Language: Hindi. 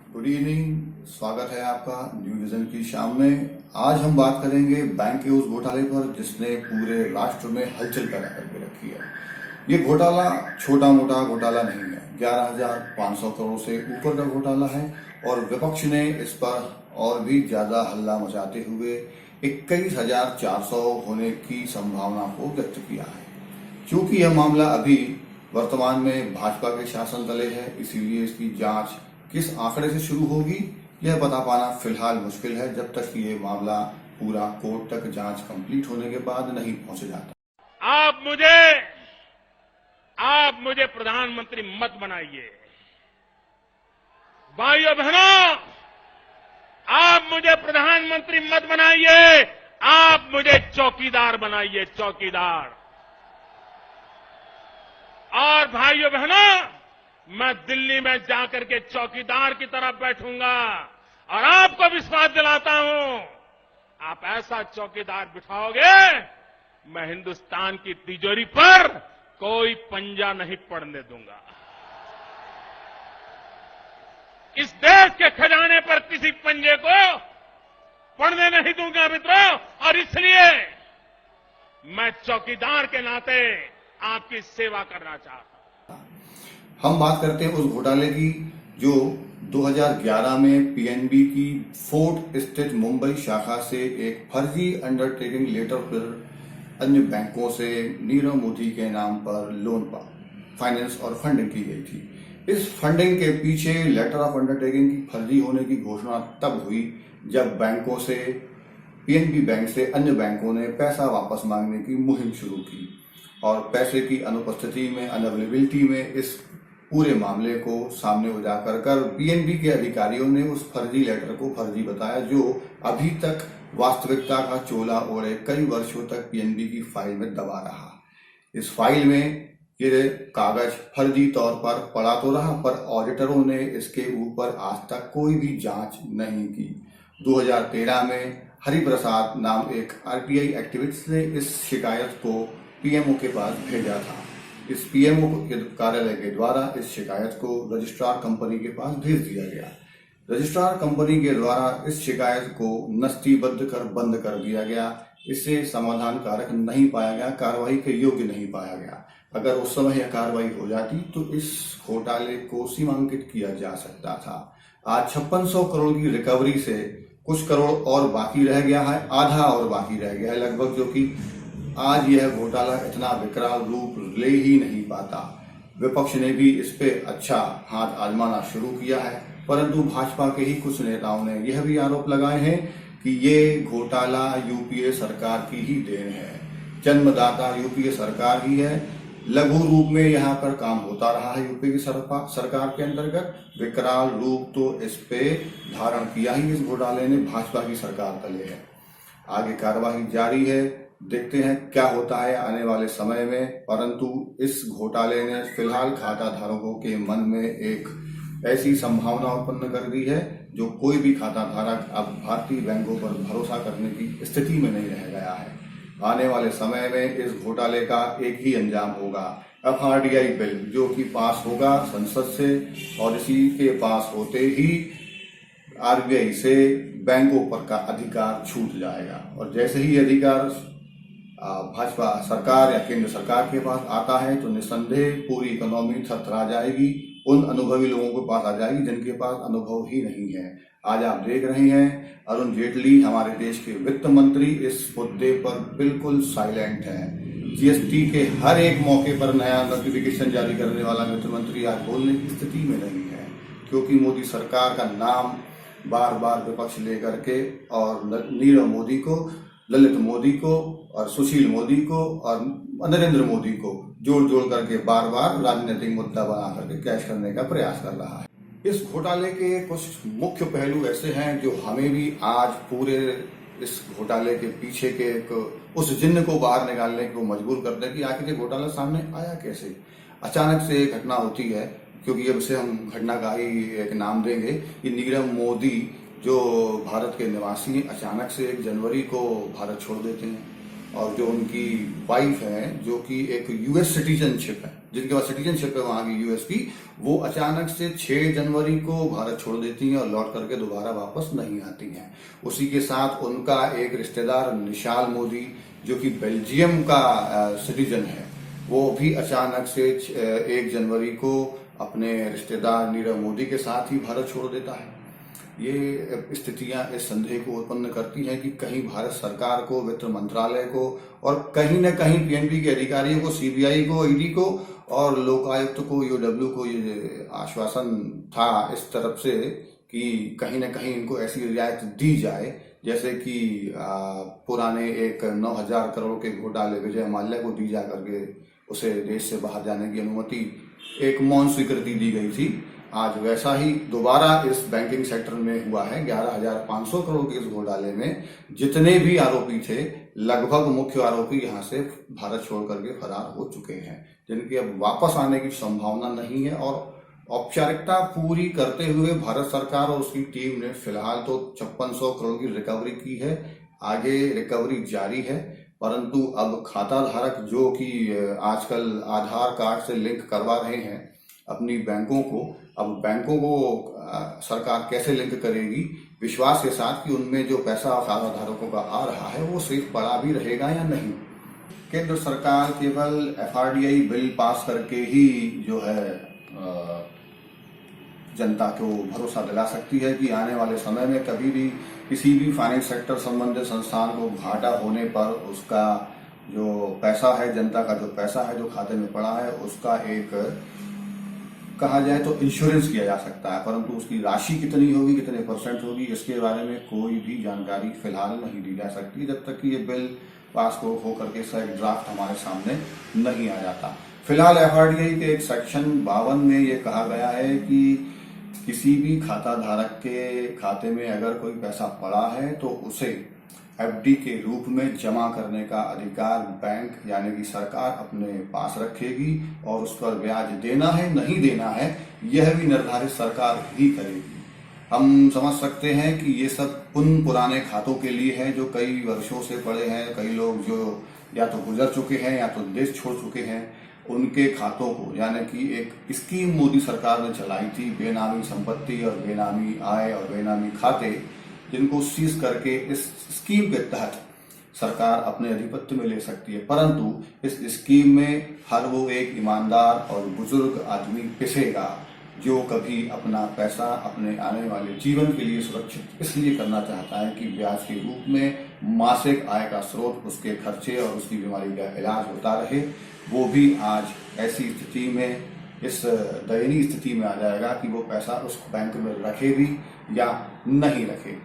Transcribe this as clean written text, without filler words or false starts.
Good evening. स्वागत है आपका न्यू विजन की शाम में। आज हम बात करेंगे बैंक के उस घोटाले पर जिसने पूरे राष्ट्र में हलचल पैदा करके रखी है। ये घोटाला छोटा मोटा घोटाला नहीं है, 11,500 करोड़ से ऊपर का घोटाला है और विपक्ष ने इस पर और भी ज्यादा हल्ला मचाते हुए 21,400 होने की संभावना को व्यक्त किया है। क्योंकि यह मामला अभी वर्तमान में भाजपा के शासन तले है, इसीलिए इसकी जांच किस आंकड़े से शुरू होगी यह बता पाना फिलहाल मुश्किल है, जब तक कि ये मामला पूरा कोर्ट तक जांच कंप्लीट होने के बाद नहीं पहुंच जाता। आप मुझे प्रधानमंत्री मत बनाइए। भाइयों बहनों, आप मुझे प्रधानमंत्री मत बनाइए, आप मुझे चौकीदार बनाइए, चौकीदार। और भाइयों बहनों, मैं दिल्ली में जाकर के चौकीदार की तरफ बैठूंगा और आपको विश्वास दिलाता हूं, आप ऐसा चौकीदार बिठाओगे, मैं हिंदुस्तान की तिजोरी पर कोई पंजा नहीं पड़ने दूंगा। इस देश के खजाने पर किसी पंजे को पड़ने नहीं दूंगा मित्रों। और इसलिए मैं चौकीदार के नाते आपकी सेवा करना चाहता हूं। हम बात करते हैं उस घोटाले की जो 2011 में पीएनबी की फोर्ट स्थित मुंबई शाखा से एक फर्जी अंडरटेकिंग लेटर पर अन्य बैंकों से नीरव मोदी के नाम पर लोन पर फाइनेंस और फंडिंग की गई थी। इस फंडिंग के पीछे लेटर ऑफ अंडरटेकिंग की फर्जी होने की घोषणा तब हुई जब बैंकों से पीएनबी बैंक से अन्य बैंकों ने पैसा वापस मांगने की मुहिम शुरू की और पैसे की अनुपस्थिति में, अनअवेलेबिलिटी में इस पूरे मामले को सामने उजागर कर पीएनबी के अधिकारियों ने उस फर्जी लेटर को फर्जी बताया, जो अभी तक वास्तविकता का चोला ओढ़े कई वर्षों तक पीएनबी की फाइल में दबा रहा। इस फाइल में ये कागज फर्जी तौर पर पड़ा तो रहा, पर ऑडिटरों ने इसके ऊपर आज तक कोई भी जांच नहीं की। 2013 में हरिप्रसाद नाम एक आरटीआई एक्टिविस्ट ने इस शिकायत को पीएमओ के पास भेजा था। इस पीएमओ के कार्यालय के द्वारा इस शिकायत को रजिस्ट्रार कंपनी के पास भेज दिया गया। रजिस्ट्रार कंपनी के द्वारा इस शिकायत को नस्तीबद्ध कर बंद कर दिया गया। इसे समाधान कारक नहीं पाया गया, कार्रवाई के योग्य नहीं पाया गया। अगर उस समय यह कार्रवाई हो जाती तो इस घोटाले को सीमांकित किया जा सकता था। आज 5600 करोड़ की रिकवरी से कुछ करोड़ और बाकी रह गया है, आधा और बाकी रह गया है लगभग, जो कि आज यह घोटाला इतना विकराल रूप ले ही नहीं पाता। विपक्ष ने भी इस पे अच्छा हाथ आजमाना शुरू किया है, परंतु भाजपा के ही कुछ नेताओं ने यह भी आरोप लगाए हैं कि ये घोटाला यूपीए सरकार की ही देन है। जन्मदाता यूपीए सरकार ही है। लघु रूप में यहाँ पर काम होता रहा है यूपी की सरकार के अंतर्गत। विकराल रूप तो इस पे धारण किया ही इस घोटाले ने भाजपा की सरकार तले है। आगे कार्यवाही जारी है, देखते हैं क्या होता है आने वाले समय में। परंतु इस घोटाले ने फिलहाल खाता धारकों के मन में एक ऐसी संभावना उत्पन्न कर दी है जो कोई भी खाता धारक अब भारतीय बैंकों पर भरोसा करने की स्थिति में नहीं रह गया है। आने वाले समय में इस घोटाले का एक ही अंजाम होगा, एफआरडीआई बिल जो कि पास होगा संसद से, और इसी के पास होते ही आरबीआई से बैंकों पर का अधिकार छूट जाएगा। और जैसे ही अधिकार भाजपा सरकार या केंद्र सरकार के पास आता है तो निस्संदेह पूरी इकोनॉमी थरथरा जाएगी, उन अनुभवी लोगों के पास आ जाएगी जिनके पास अनुभव ही नहीं है। आज आप देख रहे हैं अरुण जेटली हमारे देश के वित्त मंत्री इस मुद्दे पर बिल्कुल साइलेंट हैं। जीएसटी के हर एक मौके पर नया नोटिफिकेशन जारी करने वाला वित्त मंत्री आज बोलने की स्थिति में नहीं है, क्योंकि मोदी सरकार का नाम बार बार विपक्ष लेकर के और नीरव मोदी को, ललित मोदी को और सुशील मोदी को और नरेंद्र मोदी को जोड़ जोड़ करके बार बार राजनीतिक मुद्दा बना करके कैश करने का प्रयास कर रहा है। इस घोटाले के कुछ मुख्य पहलू ऐसे हैं जो हमें भी आज पूरे इस घोटाले के पीछे के उस जिन्न को बाहर निकालने को मजबूर करते हैं कि आखिर ये घोटाला सामने आया कैसे। अचानक से एक घटना होती है, क्योंकि अब से हम घटना का ही एक नाम देंगे कि नीरव मोदी जो भारत के निवासी हैं अचानक से 1 जनवरी को भारत छोड़ देते हैं, और जो उनकी वाइफ है जो कि एक यूएस सिटीजनशिप है जिनके पास सिटीजनशिप है वहां की यूएस की, वो अचानक से 6 जनवरी को भारत छोड़ देती हैं और लौट करके दोबारा वापस नहीं आती हैं। उसी के साथ उनका एक रिश्तेदार निशाल मोदी, जो कि बेल्जियम का सिटीजन है, वो भी अचानक से 1 जनवरी को अपने रिश्तेदार नीरव मोदी के साथ ही भारत छोड़ देता है। ये स्थितियां इस संदेह को उत्पन्न करती हैं कि कहीं भारत सरकार को, वित्त मंत्रालय को और कहीं न कहीं पीएनबी के अधिकारियों को, सीबीआई को, ईडी को और लोकायुक्त को, ईओडब्ल्यू को ये आश्वासन था इस तरफ से कि कहीं न कहीं इनको ऐसी रियायत दी जाए, जैसे कि पुराने एक 9,000 करोड़ के घोटाले विजय माल्या को दी जा करके उसे देश से बाहर जाने की अनुमति, एक मौन स्वीकृति दी गई थी। आज वैसा ही दोबारा इस बैंकिंग सेक्टर में हुआ है। 11,500 करोड़ के इस घोटाले में जितने भी आरोपी थे, लगभग मुख्य आरोपी यहां से भारत छोड़ करके फरार हो चुके हैं, जिनके अब वापस आने की संभावना नहीं है। और औपचारिकता पूरी करते हुए भारत सरकार और उसकी टीम ने फिलहाल तो 5600 करोड़ की रिकवरी की है, आगे रिकवरी जारी है। परंतु अब खाता धारक जो कि आजकल आधार कार्ड से लिंक करवा रहे हैं अपनी बैंकों को, अब बैंकों को सरकार कैसे लिंक करेगी विश्वास के साथ कि उनमें जो पैसा खाता धारकों का आ रहा है वो सेफ पड़ा भी रहेगा या नहीं। केंद्र सरकार केवल एफआरडीआई बिल पास करके ही जो है जनता को भरोसा दिला सकती है कि आने वाले समय में कभी भी किसी भी फाइनेंस सेक्टर संबंधित संस्थान को घाटा होने पर उसका जो पैसा है, जनता का जो पैसा है जो खाते में पड़ा है, उसका एक कहा जाए तो इंश्योरेंस किया जा सकता है। परंतु उसकी राशि कितनी होगी, कितने परसेंट होगी, इसके बारे में कोई भी जानकारी फिलहाल नहीं दी जा सकती जब तक कि ये बिल पास होकर के इसका एक ड्राफ्ट हमारे सामने नहीं आ जाता। फिलहाल एफआरडीआई के एक सेक्शन 52 में ये कहा गया है कि किसी भी खाता धारक के खाते में अगर कोई पैसा पड़ा है तो उसे एफडी के रूप में जमा करने का अधिकार बैंक यानी कि सरकार अपने पास रखेगी और उस पर ब्याज देना है नहीं देना है यह भी निर्धारित सरकार ही करेगी। हम समझ सकते हैं कि ये सब उन पुराने खातों के लिए है जो कई वर्षों से पड़े हैं, कई लोग जो या तो गुजर चुके हैं या तो देश छोड़ चुके हैं, उनके खातों को, यानी कि एक स्कीम मोदी सरकार ने चलाई थी, बेनामी संपत्ति और बेनामी आय और बेनामी खाते, जिनको सीज करके इस स्कीम के तहत सरकार अपने अधिपत्य में ले सकती है। परंतु इस स्कीम में हर वो एक ईमानदार और बुजुर्ग आदमी पिसेगा जो कभी अपना पैसा अपने आने वाले जीवन के लिए सुरक्षित इसलिए करना चाहता है कि ब्याज के रूप में मासिक आय का स्रोत उसके खर्चे और उसकी बीमारी का इलाज होता रहे। वो भी आज ऐसी स्थिति में, इस दयनीय स्थिति में आ जाएगा कि वो पैसा उस बैंक में रखे भी या नहीं रखे।